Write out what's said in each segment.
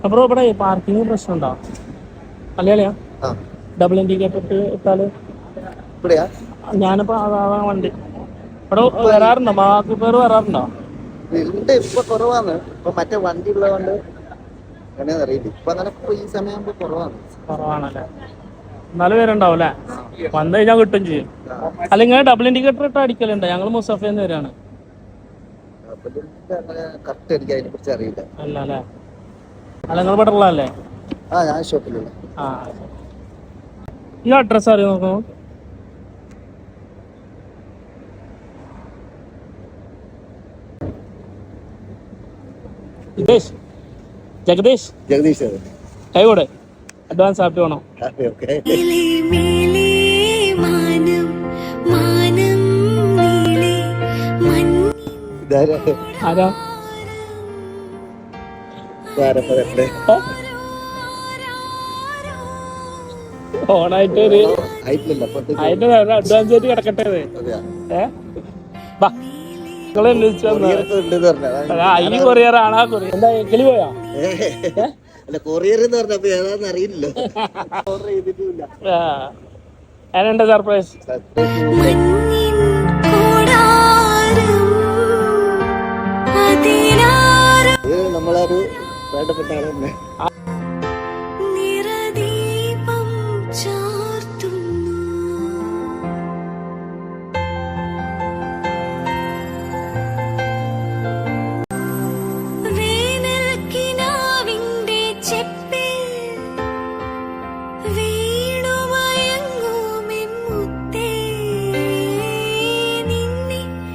അപ്പൊ ഇവിടെ പാർക്കിംഗ് പ്രശ്നമുണ്ടോ? അല്ലയാ ഡബിൾ ഇൻഡിക്കേറ്റർ ഇട്ടാല് ഞാനിപ്പോ വണ്ടി ഇവിടെ വരാറുണ്ടോ? മാർക്ക് പേര് വരാറുണ്ടോ? ഇപ്പൊ കുറവാണ്. ഇപ്പൊ മറ്റേ വണ്ടി ഉള്ളതുകൊണ്ട് അറിയില്ല. ഇപ്പൊ ഈ സമയം കുറവാണല്ലേ? എന്നാലും പേരുണ്ടാവും അല്ലേ? വന്നു കഴിഞ്ഞാൽ കിട്ടും ചെയ്യും. അല്ലെങ്കിൽ ഡബിൾ ഇൻഡിക്കേറ്റർ ഇട്ട് അടിക്കലുണ്ട്. ഞങ്ങൾ മുസഫേന്ന് വരാണ്. അല്ല അല്ലേ? അല്ല നിങ്ങൾ ഇവിടെ ഉള്ളതല്ലേ? ഈ അഡ്രസ് അറിയോ നോക്കൂ? ജഗദീഷ് കൈകോടെ അഡ്വാൻസ് ഹാപ്പി വേണോ? ആരാ ഓണായിട്ട് ഒരു അഡ്വാൻസ് ആയിട്ട് കിടക്കട്ടെ. ഈ കൊറിയർ ആണാ? എന്താ കിളി പോയാ? കൊറിയർ എന്ന് പറഞ്ഞപ്പോ ഏതാന്ന് അറിയില്ലല്ലോ. അതിനെന്താ സർപ്രൈസ്? നമ്മളൊരു വേണ്ടപ്പെട്ട ആള് തന്നെ.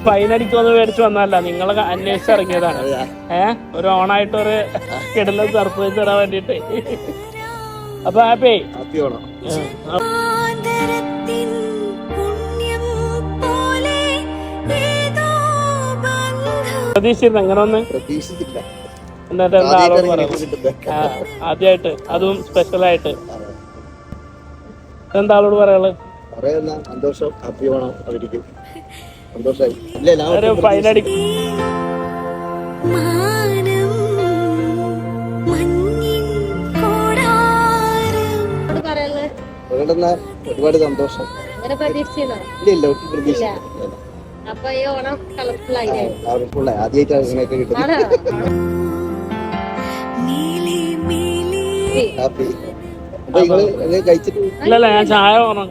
ഫൈനടിക്കൊന്ന് മേടിച്ചു വന്നല്ല, നിങ്ങളെ അന്വേഷിച്ച് ഇറങ്ങിയതാണ്. ഒരു ഓണായിട്ട് ഒരു കിടല സർപ്രൈസ് തരാൻ വേണ്ടിട്ട്. അപ്പൊ ഹാപ്പി പ്രതീക്ഷിച്ചിരുന്നു അങ്ങനെ ഒന്ന്? എന്നിട്ട് എന്താ ആളോട് പറയാ? ആദ്യമായിട്ട് അതും സ്പെഷ്യലായിട്ട് എന്താ ആളോട് പറയാള്? സന്തോഷം, ഹാപ്പി ഓണം അവർക്ക്. ഫൈനടി ഒരുപാട് സന്തോഷം. ആദ്യമായിട്ടാണ് ഇങ്ങനെയൊക്കെ കിട്ടുന്നത്. ഹാപ്പി. അപ്പൊ നിങ്ങള് കഴിച്ചിട്ട്? ഇല്ലല്ല, ഞാൻ ചായ പറഞ്ഞു.